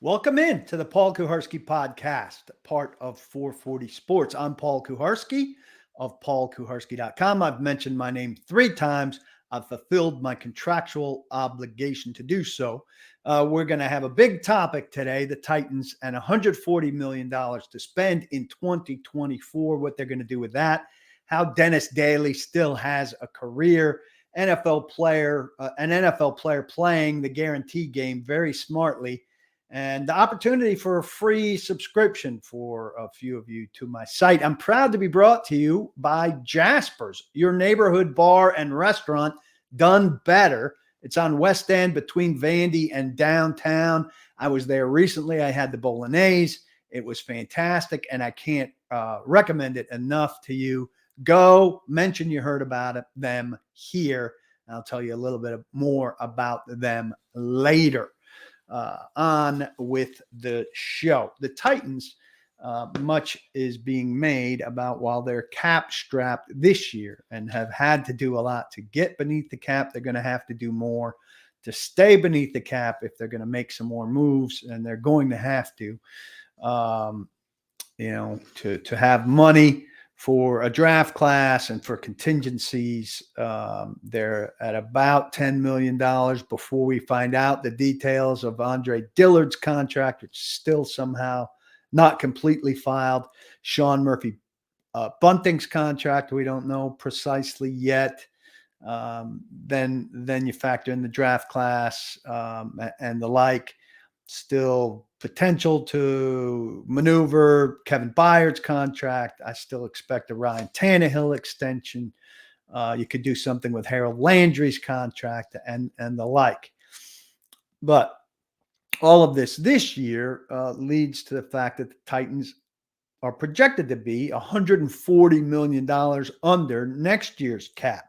Welcome in to the Paul Kuharsky podcast, part of 440 Sports. I'm Paul Kuharsky of paulkuharsky.com. I've mentioned my name 3 times. I've fulfilled my contractual obligation to do so. We're going to have a big topic today, the Titans and $140 million to spend in 2024, what they're going to do with that, how Dennis Daley still has a career, an NFL player playing the guarantee game very smartly, and the opportunity for a free subscription for a few of you to my site. I'm proud to be brought to you by Jasper's, your neighborhood bar and restaurant done better. It's on West End between Vandy and downtown. I was there recently. I had the bolognese. It was fantastic, and I can't recommend it enough to you. Go, mention you heard about them here. I'll tell you a little bit more about them later. On with the show. The Titans, much is being made about while they're cap strapped this year and have had to do a lot to get beneath the cap. They're going to have to do more to stay beneath the cap if they're going to make some more moves, and they're going to have to, to have money for a draft class and for contingencies. They're at about $10 million before we find out the details of Andre Dillard's contract, which is still somehow not completely filed. Sean Murphy Bunting's contract, we don't know precisely yet. Then you factor in the draft class and the like. Still potential to maneuver Kevin Byard's contract. I still expect a Ryan Tannehill extension. You could do something with Harold Landry's contract and the like. But all of this year leads to the fact that the Titans are projected to be $140 million under next year's cap.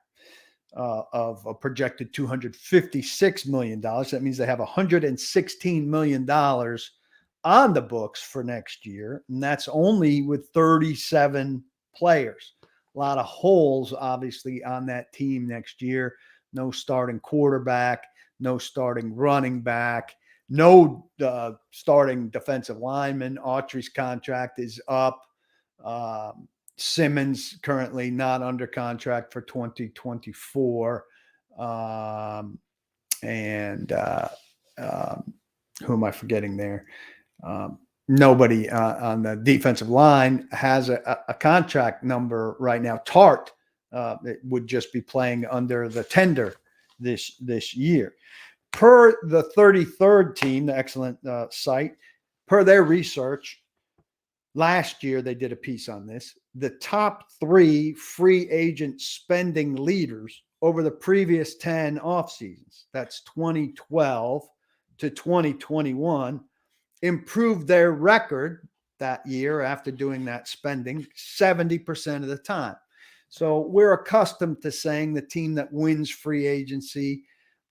Of a projected $256 million. That means they have $116 million on the books for next year, and that's only with 37 players. A lot of holes, obviously, on that team next year. No starting quarterback, no starting running back, no starting defensive lineman. Autry's contract is up. Simmons currently not under contract for 2024. Who am I forgetting there? Nobody on the defensive line has a contract number right now. Tart it would just be playing under the tender this year. Per the 33rd team, the excellent site, per their research, last year they did a piece on this. The top 3 free agent spending leaders over the previous 10 off seasons, that's 2012 to 2021, improved their record that year after doing that spending 70% of the time. So we're accustomed to saying the team that wins free agency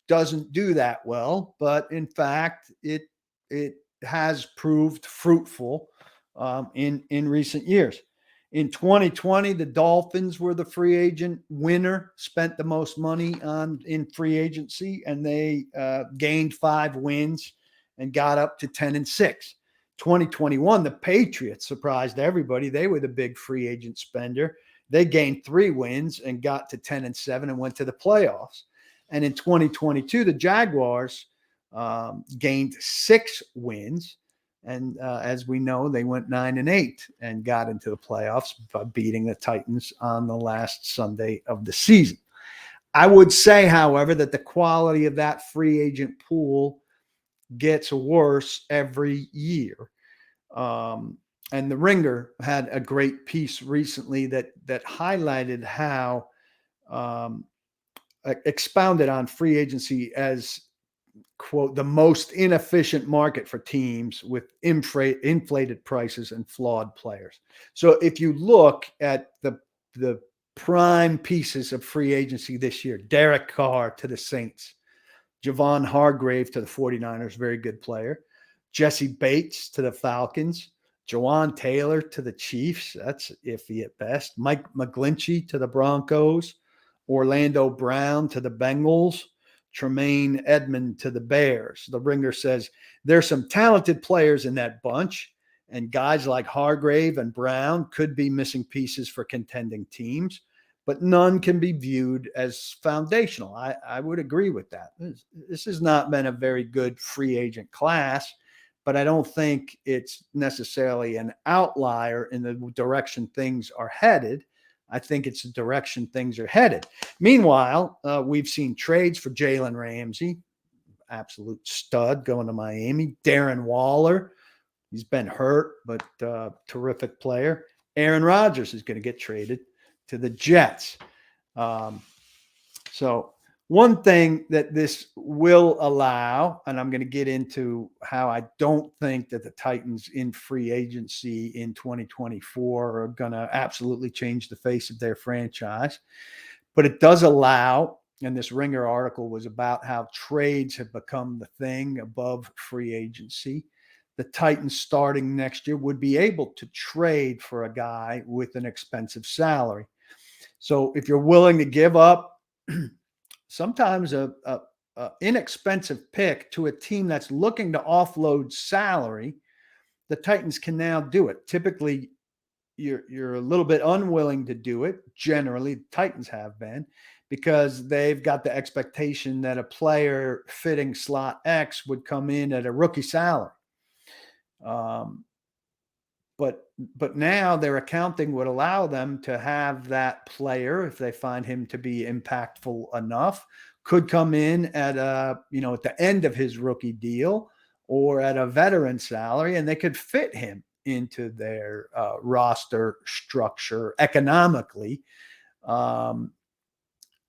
doesn't do that well, but in fact, it has proved fruitful in recent years. In 2020, the Dolphins were the free agent winner, spent the most money in free agency, and they gained 5 wins and got up to 10-6. 2021, the Patriots surprised everybody. They were the big free agent spender. They gained 3 wins and got to 10-7 and went to the playoffs. And in 2022, the Jaguars gained 6 wins. And as we know, they went 9-8 and got into the playoffs by beating the Titans on the last Sunday of the season. I would say, however, that the quality of that free agent pool gets worse every year. And the Ringer had a great piece recently that highlighted how expounded on free agency as, quote, the most inefficient market for teams with inflated prices and flawed players. So if you look at the prime pieces of free agency this year, Derek Carr to the Saints, Javon Hargrave to the 49ers, very good player, Jesse Bates to the Falcons, Jawan Taylor to the Chiefs, that's iffy at best, Mike McGlinchey to the Broncos, Orlando Brown to the Bengals, Tremaine Edmond to the Bears. The Ringer says there's some talented players in that bunch, and guys like Hargrave and Brown could be missing pieces for contending teams, but none can be viewed as foundational. I would agree with that. This has not been a very good free agent class, but I don't think it's necessarily an outlier in the direction things are headed. I think it's the direction things are headed. Meanwhile, we've seen trades for Jalen Ramsey, absolute stud, going to Miami. Darren Waller, he's been hurt, but terrific player. Aaron Rodgers is going to get traded to the Jets. So one thing that this will allow, and I'm going to get into how I don't think that the Titans in free agency in 2024 are going to absolutely change the face of their franchise, but it does allow, and this Ringer article was about how trades have become the thing above free agency. The Titans starting next year would be able to trade for a guy with an expensive salary. So if you're willing to give up sometimes a inexpensive pick to a team that's looking to offload salary, the Titans can now do it. Typically, you're a little bit unwilling to do it. Generally, the Titans have been, because they've got the expectation that a player fitting slot X would come in at a rookie salary. But now their accounting would allow them to have that player, if they find him to be impactful enough, could come in at at the end of his rookie deal or at a veteran salary, and they could fit him into their roster structure economically, and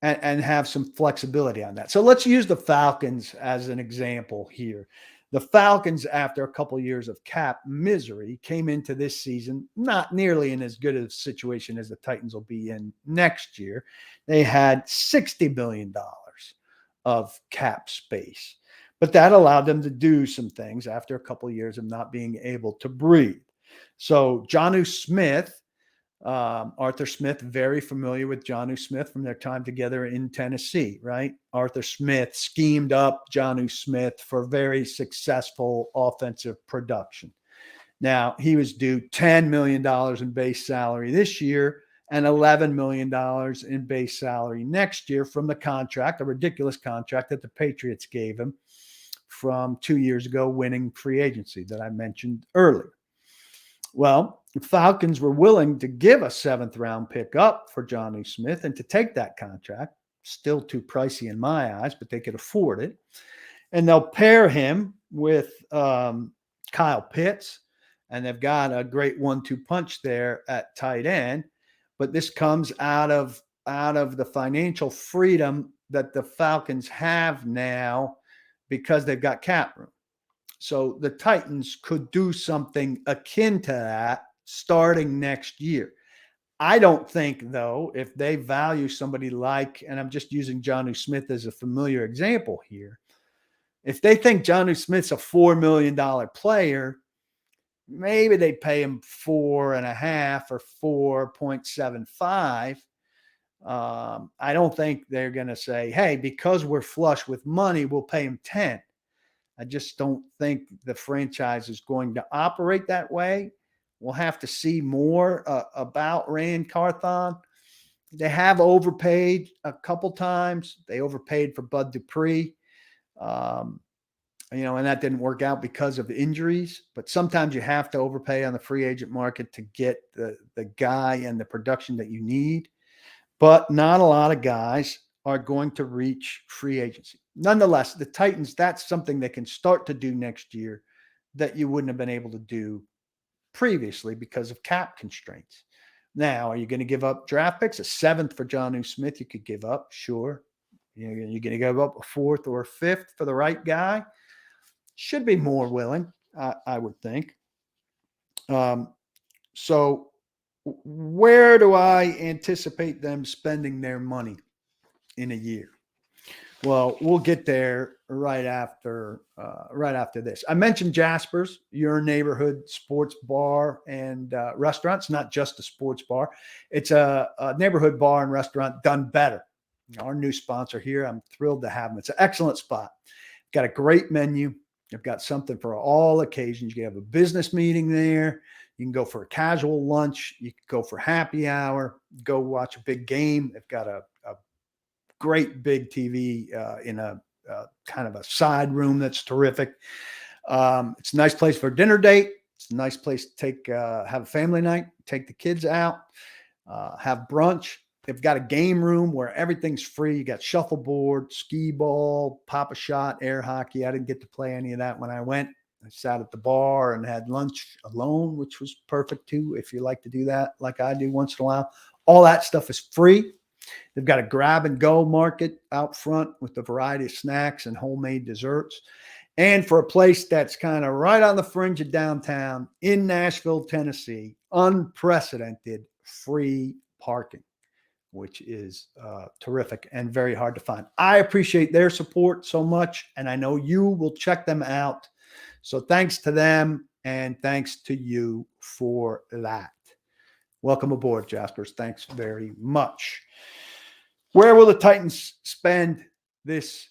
have some flexibility on that. So let's use the Falcons as an example here. The Falcons, after a couple of years of cap misery, came into this season not nearly in as good a situation as the Titans will be in next year. They had $60 billion of cap space, but that allowed them to do some things after a couple of years of not being able to breathe. So Jonnu Smith, Arthur Smith, very familiar with Jonnu Smith from their time together in Tennessee, right? Arthur Smith schemed up Jonnu Smith for very successful offensive production. Now, he was due $10 million in base salary this year and $11 million in base salary next year from the contract, a ridiculous contract that the Patriots gave him from 2 years ago, winning free agency that I mentioned earlier. Well, the Falcons were willing to give a 7th-round pick up for Jonnu Smith and to take that contract. Still too pricey in my eyes, but they could afford it. And they'll pair him with Kyle Pitts, and they've got a great 1-2 punch there at tight end. But this comes out of the financial freedom that the Falcons have now because they've got cap room. So the Titans could do something akin to that starting next year. I don't think, though, if they value somebody like, and I'm just using Jonnu Smith as a familiar example here, if they think Jonnu Smith's a $4 million player, maybe they pay him 4.5 or 4.75. I don't think they're going to say, hey, because we're flush with money, we'll pay him 10. I just don't think the franchise is going to operate that way. We'll have to see more about Rand Carthon. They have overpaid a couple times. They overpaid for Bud Dupree, and that didn't work out because of injuries. But sometimes you have to overpay on the free agent market to get the guy and the production that you need. But not a lot of guys are going to reach free agency. Nonetheless, the Titans, that's something they can start to do next year that you wouldn't have been able to do previously because of cap constraints. Now, are you going to give up draft picks? A 7th for Jonnu Smith you could give up, sure. You're going to give up a 4th or a 5th for the right guy? Should be more willing, I would think. So where do I anticipate them spending their money in a year? Well, we'll get there right after this. I mentioned Jasper's, your neighborhood sports bar and restaurant. It's not just a sports bar. It's a neighborhood bar and restaurant done better. our new sponsor here. I'm thrilled to have them. It's an excellent spot. Got a great menu. They've got something for all occasions. You can have a business meeting there. You can go for a casual lunch. You can go for happy hour. Go watch a big game. They've got a great big TV in a kind of a side room that's terrific. It's a nice place for a dinner date. It's a nice place to take have a family night, take the kids out, have brunch. They've got a game room where everything's free. You got shuffleboard, skee ball, pop a shot, air hockey. I didn't get to play any of that when I went. I sat at the bar and had lunch alone, which was perfect too, if you like to do that like I do once in a while. All that stuff is free. They've got a grab and go market out front with a variety of snacks and homemade desserts. And for a place that's kind of right on the fringe of downtown in Nashville, Tennessee, unprecedented free parking, which is terrific and very hard to find. I appreciate their support so much, and I know you will check them out. So thanks to them, and thanks to you for that. Welcome aboard, Jaspers. Thanks very much. Where will the Titans spend this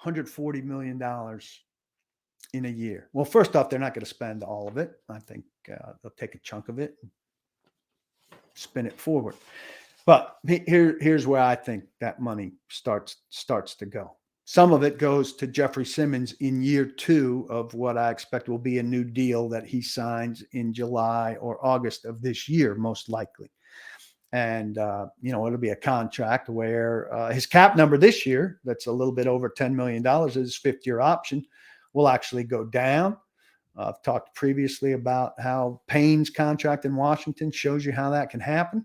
$140 million in a year? Well, first off, they're not going to spend all of it. I think they'll take a chunk of it and spin it forward. But here's where I think that money starts to go. Some of it goes to Jeffrey Simmons in year 2 of what I expect will be a new deal that he signs in July or August of this year, most likely. And, it'll be a contract where his cap number this year, that's a little bit over $10 million, his 5th-year option, will actually go down. I've talked previously about how Payne's contract in Washington shows you how that can happen.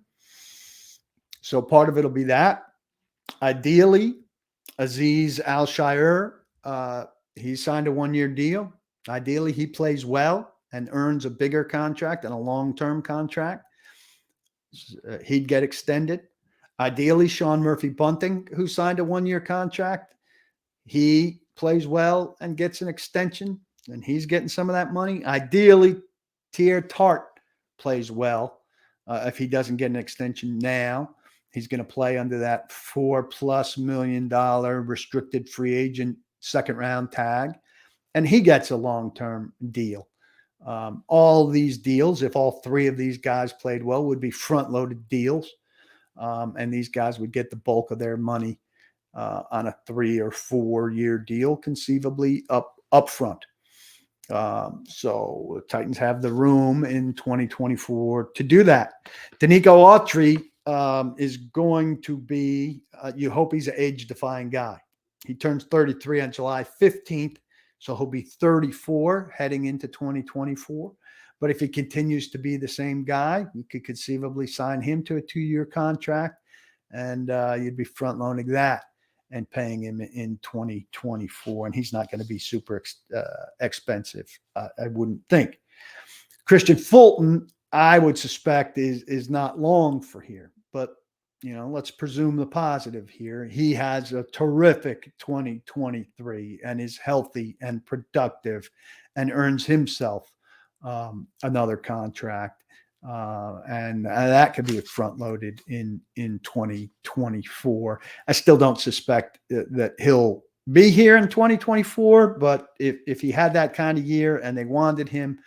So part of it will be that. Ideally, Aziz Al-Shaair, he signed a 1-year deal. Ideally, he plays well and earns a bigger contract and a long-term contract. He'd get extended. Ideally, Sean Murphy-Bunting, who signed a 1-year contract, he plays well and gets an extension, and he's getting some of that money. Ideally, Tier Tart plays well. If he doesn't get an extension now, he's going to play under that $4+ million restricted free agent second-round tag, and he gets a long-term deal. All these deals, if all 3 of these guys played well, would be front-loaded deals, and these guys would get the bulk of their money on a 3 or 4-year deal, conceivably up front. So the Titans have the room in 2024 to do that. Danico Autry is going to be, you hope he's an age-defying guy. He turns 33 on July 15th, so he'll be 34 heading into 2024. But if he continues to be the same guy, you could conceivably sign him to a 2-year contract, and you'd be front-loading that and paying him in 2024. And he's not going to be super expensive, I wouldn't think. Christian Fulton, I would suspect, is not long for here. But, let's presume the positive here. He has a terrific 2023 and is healthy and productive and earns himself another contract. And that could be front-loaded in 2024. I still don't suspect that he'll be here in 2024, but if he had that kind of year and they wanted him,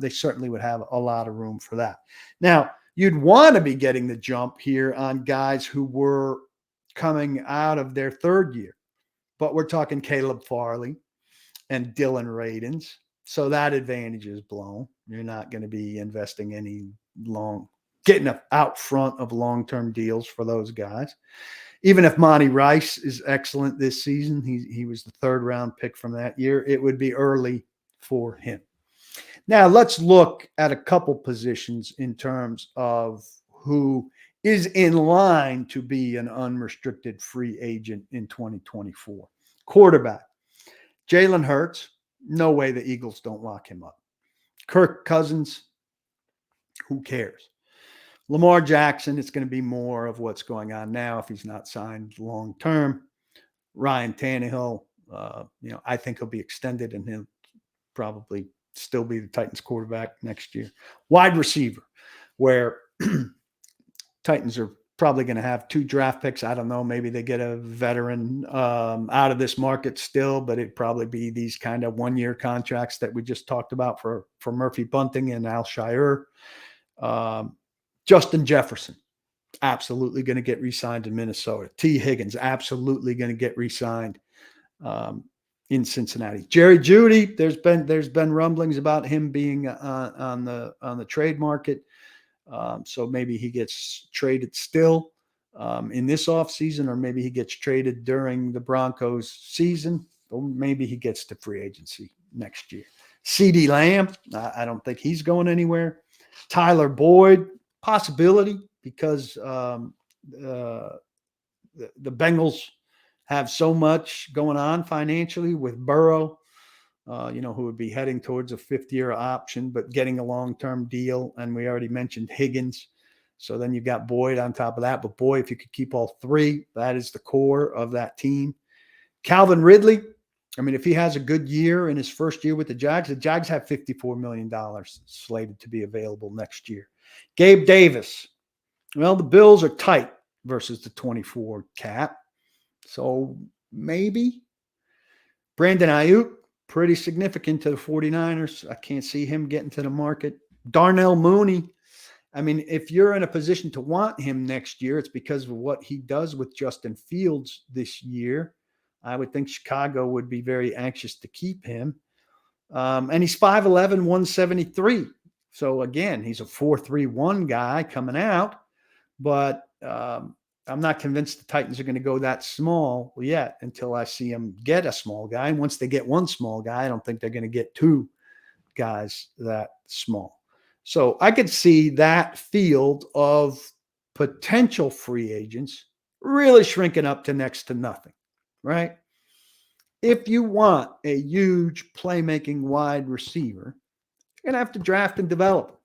they certainly would have a lot of room for that. Now, you'd want to be getting the jump here on guys who were coming out of their 3rd year, but we're talking Caleb Farley and Dylan Radins. So that advantage is blown. You're not going to be investing getting out front of long-term deals for those guys. Even if Monty Rice is excellent this season, he was the 3rd-round pick from that year, it would be early for him. Now, let's look at a couple positions in terms of who is in line to be an unrestricted free agent in 2024. Quarterback, Jalen Hurts. No way the Eagles don't lock him up. Kirk Cousins, who cares? Lamar Jackson, it's going to be more of what's going on now if he's not signed long-term. Ryan Tannehill, I think he'll be extended and he'll probably still be the Titans quarterback next year. Wide receiver, where Titans are probably going to have 2 draft picks. I don't know. Maybe they get a veteran out of this market still, but it'd probably be these kind of 1-year contracts that we just talked about for Murphy Bunting and Al Shire. Justin Jefferson, absolutely going to get re-signed in Minnesota. T. Higgins, absolutely going to get re-signed in Cincinnati. Jerry Jeudy, there's been rumblings about him being on the trade market. So maybe he gets traded still in this offseason, or maybe he gets traded during the Broncos season, or maybe he gets to free agency next year. CeeDee Lamb, I don't think he's going anywhere. Tyler Boyd, possibility, because the Bengals have so much going on financially with Burrow, who would be heading towards a 5th-year option, but getting a long-term deal. And we already mentioned Higgins. So then you got Boyd on top of that. But boy, if you could keep all 3, that is the core of that team. Calvin Ridley, I mean, if he has a good year in his first year with the Jags have $54 million slated to be available next year. Gabe Davis, well, the Bills are tight versus the 24 cap. So maybe. Brandon Ayuk, pretty significant to the 49ers. I can't see him getting to the market. Darnell Mooney, I mean, if you're in a position to want him next year, it's because of what he does with Justin Fields this year. I would think Chicago would be very anxious to keep him. And he's 5'11", 173. So again, he's a 4.31 guy coming out, but I'm not convinced the Titans are going to go that small yet until I see them get a small guy. And once they get one small guy, I don't think they're going to get 2 guys that small. So I could see that field of potential free agents really shrinking up to next to nothing, right? If you want a huge playmaking wide receiver, you're going to have to draft and develop.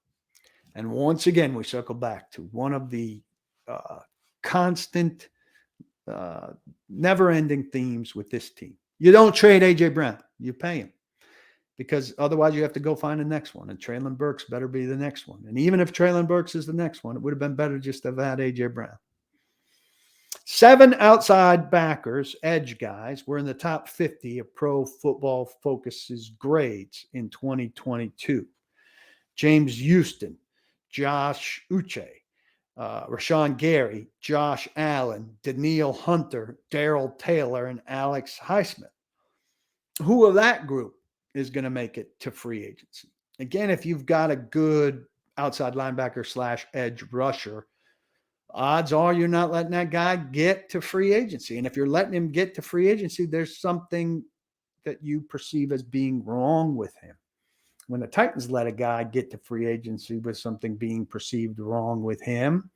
And once again, we circle back to one of the constant, never-ending themes with this team. You don't trade A.J. Brown. You pay him. Because otherwise you have to go find the next one. And Treylon Burks better be the next one. And even if Treylon Burks is the next one, it would have been better just to have had A.J. Brown. 7 outside backers, edge guys, were in the top 50 of Pro Football Focus's grades in 2022. James Houston, Josh Uche, Rashawn Gary, Josh Allen, Danielle Hunter, Darrell Taylor, and Alex Highsmith. Who of that group is going to make it to free agency? Again, if you've got a good outside linebacker / edge rusher, odds are you're not letting that guy get to free agency. And if you're letting him get to free agency, there's something that you perceive as being wrong with him. When the Titans let a guy get to free agency with something being perceived wrong with him,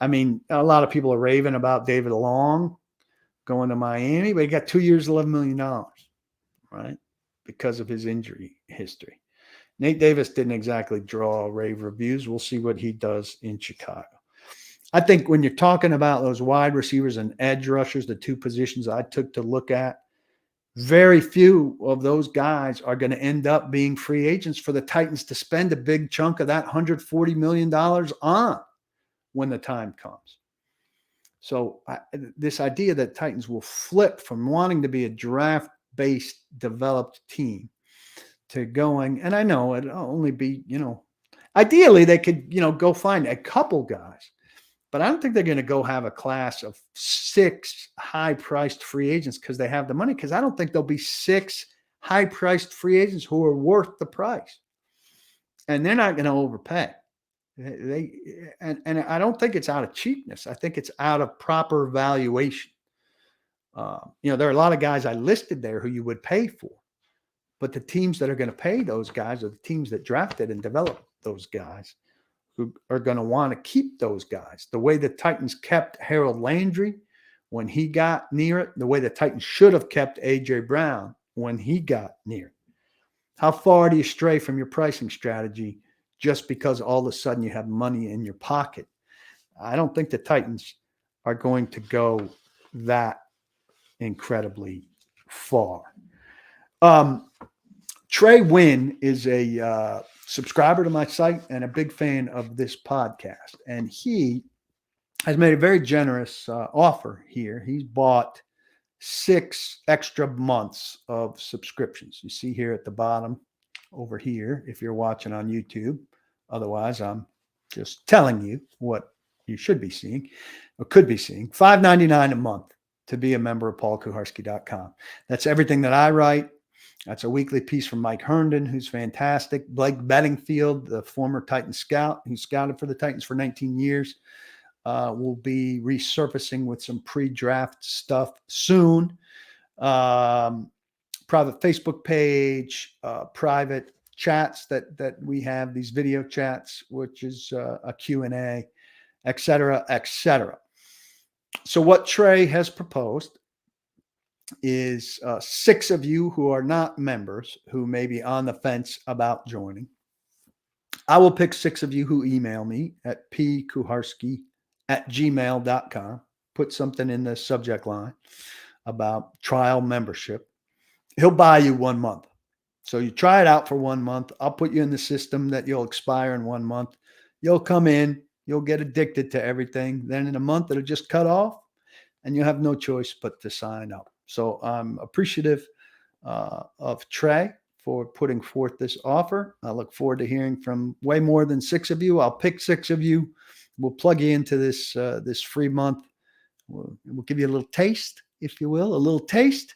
I mean, a lot of people are raving about David Long going to Miami, but he got 2 years, $11 million, right? Because of his injury history. Nate Davis didn't exactly draw rave reviews. We'll see what he does in Chicago. I think when you're talking about those wide receivers and edge rushers, the 2 positions I took to look at, very few of those guys are going to end up being free agents for the Titans to spend a big chunk of that $140 million on when the time comes. So this idea that Titans will flip from wanting to be a draft-based developed team to going, and I know it'll only be, ideally they could, go find a couple guys. But I don't think they're going to go have a class of 6 high-priced free agents because they have the money, because I don't think there'll be 6 high-priced free agents who are worth the price. And they're not going to overpay. And I don't think it's out of cheapness. I think it's out of proper valuation. There are a lot of guys I listed there who you would pay for. But the teams that are going to pay those guys are the teams that drafted and developed those guys, who are going to want to keep those guys. The way the Titans kept Harold Landry when he got near it, the way the Titans should have kept A.J. Brown when he got near it. How far do you stray from your pricing strategy just because all of a sudden you have money in your pocket? I don't think the Titans are going to go that incredibly far. Trey Wynn is a subscriber to my site and a big fan of this podcast. And he has made a very generous offer here. He's bought 6 extra months of subscriptions. You see here at the bottom over here, if you're watching on YouTube. Otherwise, I'm just telling you what you should be seeing or could be seeing. $5.99 a month to be a member of paulkuharski.com. That's everything that I write. That's a weekly piece from Mike Herndon, who's fantastic. Blake Bedingfield, the former Titan scout, who scouted for the Titans for 19 years, will be resurfacing with some pre-draft stuff soon. Private Facebook page, private chats that we have, these video chats, which is a Q&A, et cetera, et cetera. So what Trey has proposed is 6 of you who are not members, who may be on the fence about joining. I will pick 6 of you who email me at pkuharski@gmail.com. Put something in the subject line about trial membership. He'll buy you 1 month. So you try it out for 1 month. I'll put you in the system that you'll expire in 1 month. You'll come in, you'll get addicted to everything. Then in a month, it'll just cut off and you have no choice but to sign up. So I'm appreciative of Trey for putting forth this offer. I look forward to hearing from way more than 6 of you. I'll pick 6 of you. We'll plug you into this this free month. We'll give you a little taste, if you will, a little taste.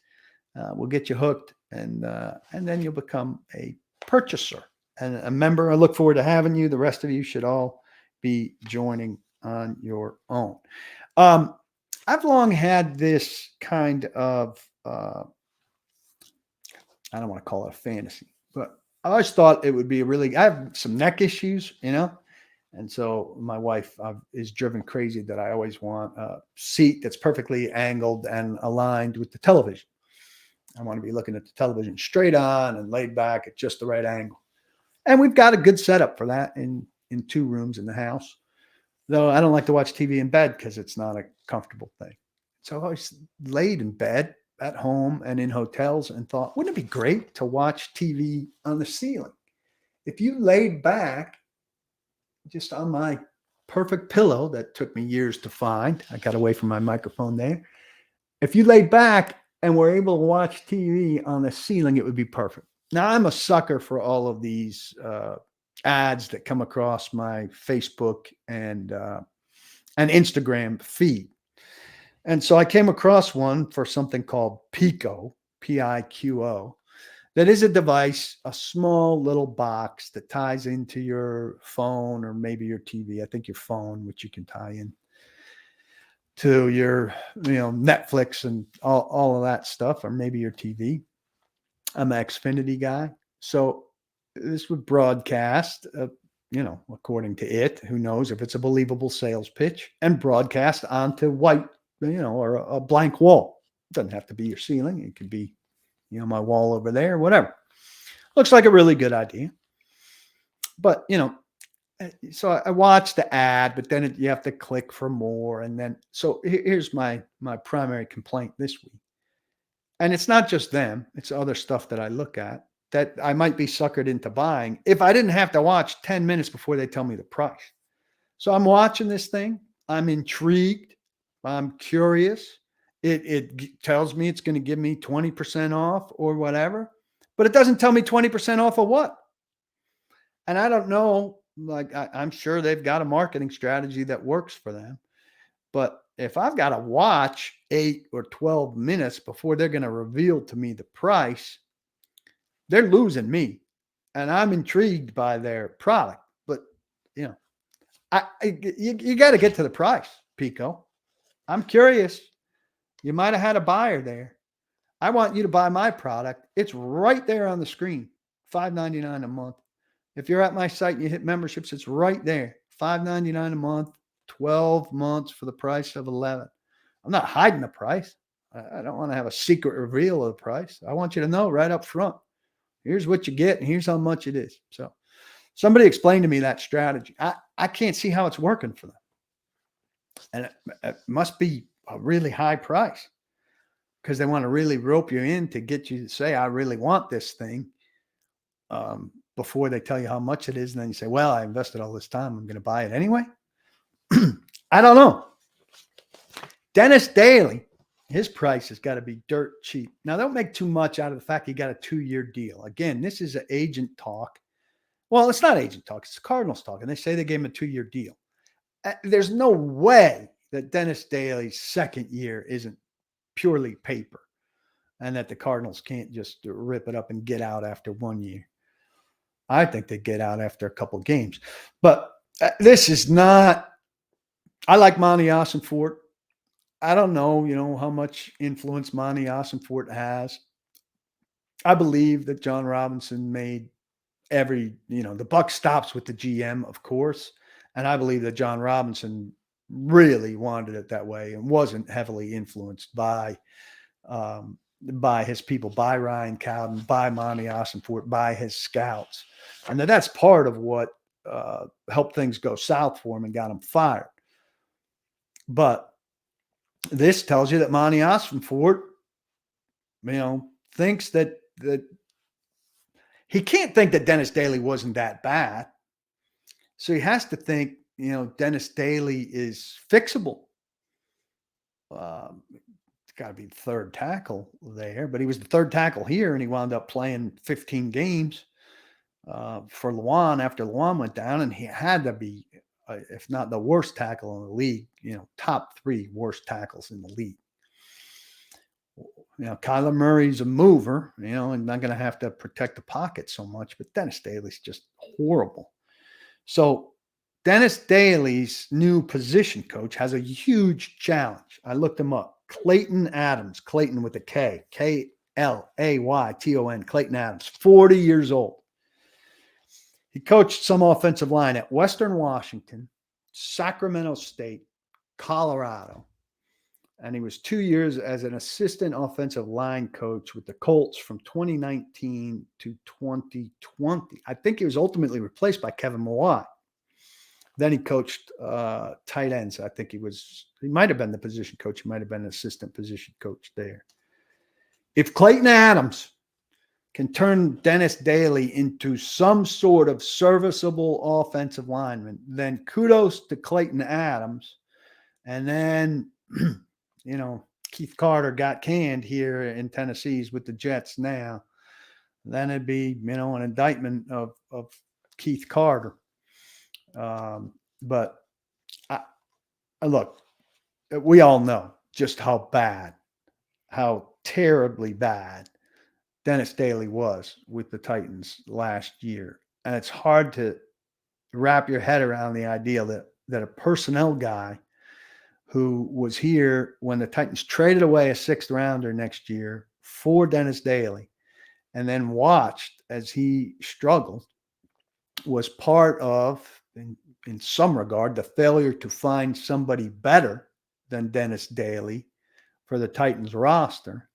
We'll get you hooked, and then you'll become a purchaser and a member. I look forward to having you. The rest of you should all be joining on your own. I've long had this kind of, I don't want to call it a fantasy, but I always thought it would be I have some neck issues, and so my wife is driven crazy that I always want a seat that's perfectly angled and aligned with the television. I want to be looking at the television straight on and laid back at just the right angle. And we've got a good setup for that in 2 rooms in the house. Though I don't like to watch TV in bed because it's not a comfortable thing. So I always laid in bed at home and in hotels and thought, wouldn't it be great to watch TV on the ceiling? If you laid back just on my perfect pillow that took me years to find, I got away from my microphone there. If you laid back and were able to watch TV on the ceiling, it would be perfect. Now, I'm a sucker for all of these ads that come across my Facebook and Instagram feed. And so I came across one for something called Pico, Piqo. That is a device, a small little box that ties into your phone or maybe your TV. I think your phone, which you can tie in to your, Netflix and all of that stuff, or maybe your TV. I'm an Xfinity guy. So this would broadcast, according to it, who knows if it's a believable sales pitch, and broadcast onto white, or a blank wall. It doesn't have to be your ceiling. It could be, my wall over there, whatever. Looks like a really good idea. But, so I watched the ad, but then you have to click for more. And then, so here's my primary complaint this week. And it's not just them, it's other stuff that I look at that I might be suckered into buying if I didn't have to watch 10 minutes before they tell me the price. So I'm watching this thing. I'm intrigued. I'm curious. It tells me it's going to give me 20% off or whatever, but it doesn't tell me 20% off of what. And I don't know, I'm sure they've got a marketing strategy that works for them. But if I've got to watch 8 or 12 minutes before they're going to reveal to me the price, they're losing me. And I'm intrigued by their product. But, you got to get to the price, Pico. I'm curious. You might have had a buyer there. I want you to buy my product. It's right there on the screen, $5.99 a month. If you're at my site and you hit memberships, it's right there, $5.99 a month, 12 months for the price of 11. I'm not hiding the price. I don't want to have a secret reveal of the price. I want you to know right up front. Here's what you get and here's how much it is. So somebody explained to me that strategy. I can't see how it's working for them. And it must be a really high price because they want to really rope you in to get you to say, I really want this thing, before they tell you how much it is. And then you say, well, I invested all this time. I'm going to buy it anyway. I don't know. Dennis Daley, his price has got to be dirt cheap. Now, don't make too much out of the fact he got a 2-year deal. Again, this is an agent talk. Well, it's not agent talk. It's the Cardinals talk, and they say they gave him a 2-year deal. There's no way that Dennis Daley's second year isn't purely paper and that the Cardinals can't just rip it up and get out after 1 year. I think they get out after a couple of games. But this is not – I like Monty Ossenfort. I don't know, how much influence Monty Ossenfort has. I believe that John Robinson made the buck stops with the GM, of course. And I believe that John Robinson really wanted it that way and wasn't heavily influenced by his people, by Ryan Cowden, by Monty Ossenfort, by his scouts. And that's part of what helped things go south for him and got him fired. But this tells you that Monty Ossenfort, thinks that he can't think that Dennis Daley wasn't that bad. So he has to think, Dennis Daley is fixable. It's got to be the third tackle there, but he was the third tackle here, and he wound up playing 15 games for Luan after Luan went down, and he had to be, if not the worst tackle in the league, top 3 worst tackles in the league. Kyler Murray's a mover, and not going to have to protect the pocket so much, but Dennis Daley's just horrible. So Dennis Daley's new position coach has a huge challenge. I looked him up. Clayton Adams, Clayton with a K, K-L-A-Y-T-O-N, Clayton Adams, 40 years old. He coached some offensive line at Western Washington, Sacramento State, Colorado, and he was 2 years as an assistant offensive line coach with the Colts from 2019 to 2020. I think he was ultimately replaced by Kevin Mawai. Then he coached tight ends. I think he might have been the position coach. He might have been an assistant position coach there. If Clayton Adams can turn Dennis Daley into some sort of serviceable offensive lineman, then kudos to Clayton Adams. And then, Keith Carter got canned here in Tennessee. He's with the Jets now. Then it'd be, an indictment of Keith Carter. But look, we all know just how terribly bad Dennis Daley was with the Titans last year. And it's hard to wrap your head around the idea that a personnel guy who was here when the Titans traded away a 6th rounder next year for Dennis Daley and then watched as he struggled was part of, in some regard, the failure to find somebody better than Dennis Daley for the Titans roster,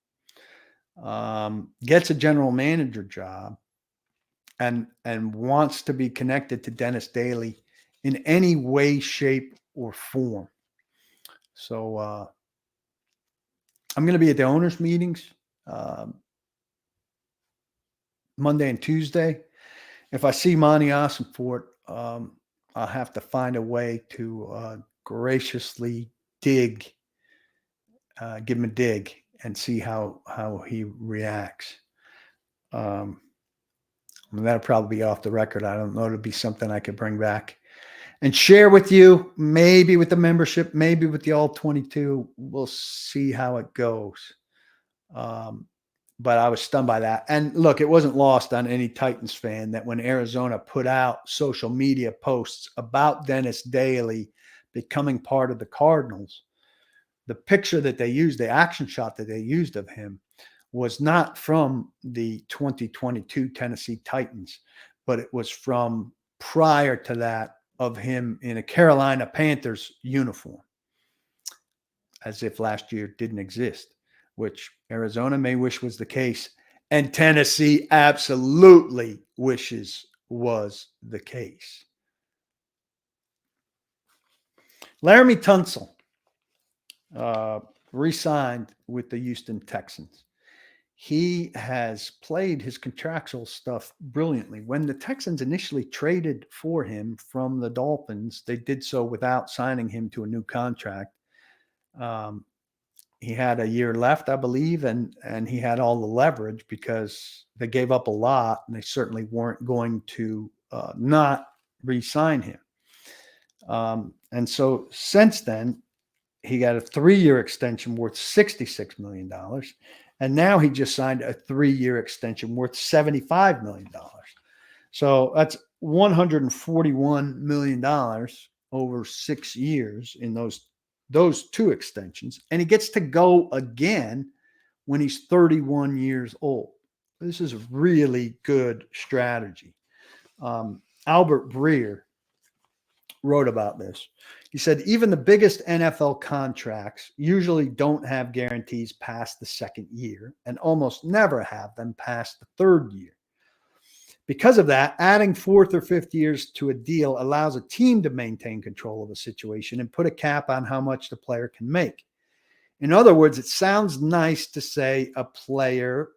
gets a general manager job and wants to be connected to Dennis Daley in any way, shape, or form. So I'm going to be at the owners' meetings Monday and Tuesday. If I see Monty Ossenfort, I'll have to find a way to graciously give him a dig and see how he reacts. That'll probably be off the record. I don't know. It'll be something I could bring back and share with you, maybe with the membership, maybe with the all 22. We'll see how it goes. But I was stunned by that. And look, it wasn't lost on any Titans fan that when Arizona put out social media posts about Dennis Daley becoming part of the Cardinals, the picture that they used, the action shot that they used of him was not from the 2022 Tennessee Titans, but it was from prior to that of him in a Carolina Panthers uniform, as if last year didn't exist, which Arizona may wish was the case, and Tennessee absolutely wishes was the case. Laramie Tunsil re-signed with the Houston Texans. He has played his contractual stuff brilliantly. When the Texans initially traded for him from the Dolphins, they did so without signing him to a new contract. he had a year left, I believe, and he had all the leverage because they gave up a lot, and they certainly weren't going to not re-sign him. And so since then, he got a 3-year extension worth $66 million, and now he just signed a 3-year extension worth $75 million. So that's $141 million over 6 years in those two extensions, and he gets to go again when he's 31 years old. This is a really good strategy. Albert Breer wrote about this. He said, even the biggest NFL contracts usually don't have guarantees past the second year and almost never have them past the third year. Because of that, adding fourth or fifth years to a deal allows a team to maintain control of a situation and put a cap on how much the player can make. In other words, it sounds nice to say a player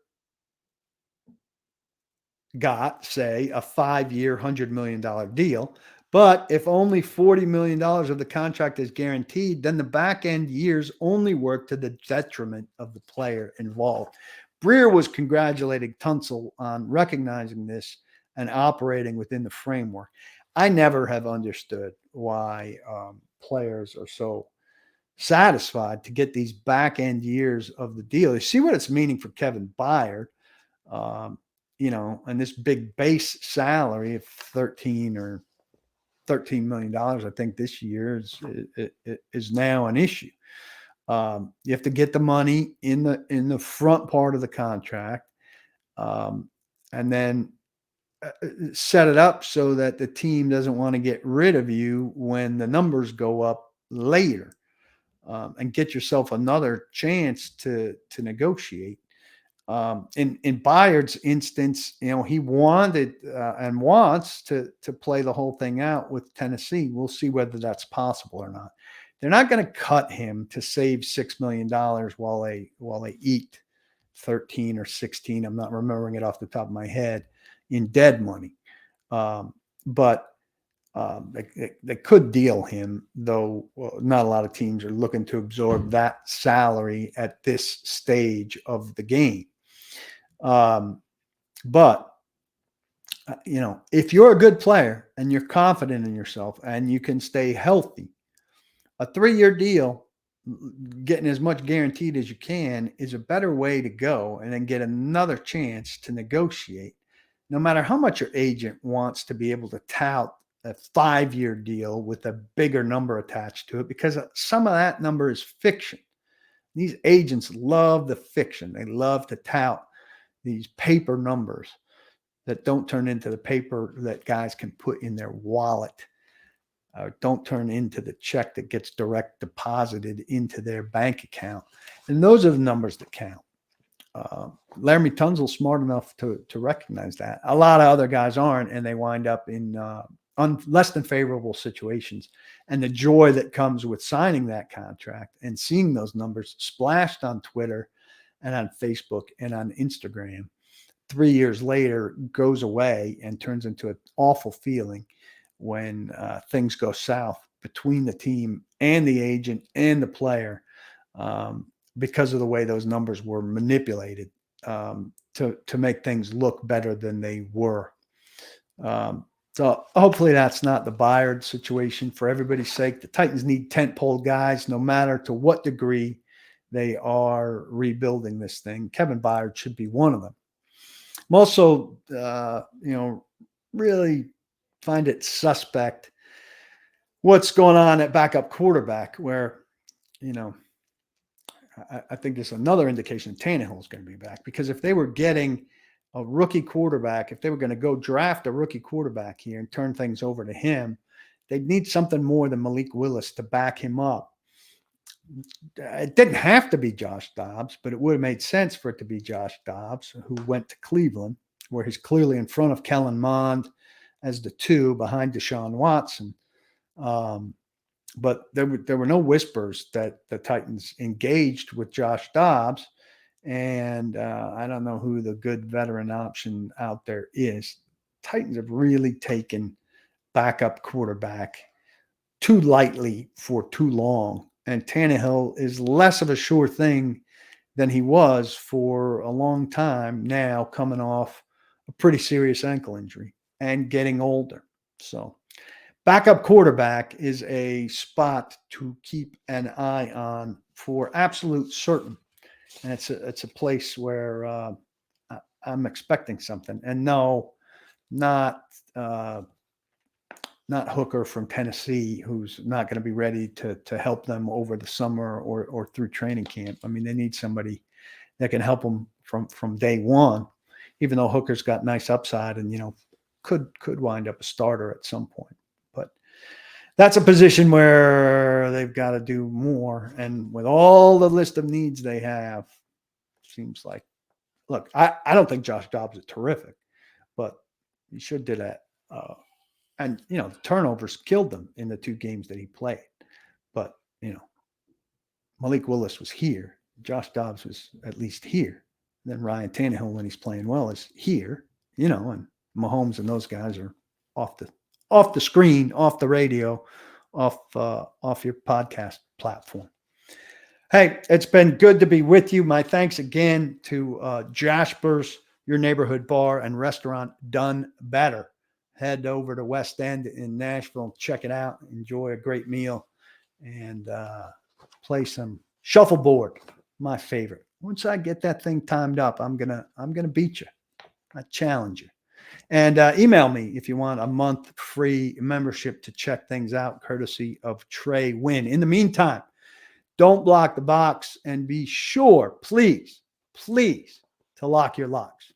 got, say, a 5-year, $100 million deal, but if only $40 million of the contract is guaranteed, then the back end years only work to the detriment of the player involved. Breer was congratulating Tunsil on recognizing this and operating within the framework. I never have understood why players are so satisfied to get these back end years of the deal. You see what it's meaning for Kevin Byard, and this big base salary of $13 million, I think this year is now an issue. You have to get the money in the front part of the contract, and then set it up so that the team doesn't want to get rid of you when the numbers go up later, and get yourself another chance to negotiate. In Byard's instance, he wanted and wants to play the whole thing out with Tennessee. We'll see whether that's possible or not. They're not going to cut him to save $6 million while they eat 13 or 16. I'm not remembering it off the top of my head in dead money, but they could deal him, though not a lot of teams are looking to absorb that salary at this stage of the game. But if you're a good player and you're confident in yourself and you can stay healthy, a 3-year deal, getting as much guaranteed as you can, is a better way to go, and then get another chance to negotiate, no matter how much your agent wants to be able to tout a 5-year deal with a bigger number attached to it, because some of that number is fiction. These agents love the fiction. They love to tout these paper numbers that don't turn into the paper that guys can put in their wallet, don't turn into the check that gets direct deposited into their bank account. And those are the numbers that count. Laremy Tunsil's smart enough to recognize that. A lot of other guys aren't, and they wind up in less than favorable situations. And the joy that comes with signing that contract and seeing those numbers splashed on Twitter and on Facebook and on Instagram 3 years later goes away and turns into an awful feeling when things go south between the team and the agent and the player, because of the way those numbers were manipulated to make things look better than they were. So hopefully that's not the Byard situation. For everybody's sake, the Titans need tentpole guys, no matter to what degree they are rebuilding this thing. Kevin Byard should be one of them. I'm also, really find it suspect what's going on at backup quarterback, where, I think there's another indication Tannehill is going to be back, because if they were getting a rookie quarterback, if they were going to go draft a rookie quarterback here and turn things over to him, they'd need something more than Malik Willis to back him up. It didn't have to be Josh Dobbs, but it would have made sense for it to be Josh Dobbs, who went to Cleveland, where he's clearly in front of Kellen Mond as the 2 behind Deshaun Watson. But there were no whispers that the Titans engaged with Josh Dobbs, and I don't know who the good veteran option out there is. Titans have really taken backup quarterback too lightly for too long. And Tannehill is less of a sure thing than he was for a long time now, coming off a pretty serious ankle injury and getting older. So, backup quarterback is a spot to keep an eye on for absolute certain. And it's a place where I'm expecting something. And no, not not Hooker from Tennessee, who's not going to be ready to help them over the summer or through training camp. I mean, they need somebody that can help them from day one. Even though Hooker's got nice upside and could wind up a starter at some point, but that's a position where they've got to do more. And with all the list of needs they have, seems like, look, I don't think Josh Dobbs is terrific, but he should do that. And the turnovers killed them in the 2 games that he played. But Malik Willis was here. Josh Dobbs was at least here. Then Ryan Tannehill, when he's playing well, is here. And Mahomes and those guys are off the screen, off the radio, off your podcast platform. Hey, it's been good to be with you. My thanks again to Jasper's, your neighborhood bar and restaurant done better. Head over to West End in Nashville, check it out, enjoy a great meal, and play some shuffleboard, my favorite. Once I get that thing timed up, I'm gonna beat you. I challenge you. And email me if you want a month free membership to check things out, courtesy of Trey Wynn. In the meantime, don't block the box, and be sure, please, to lock your locks.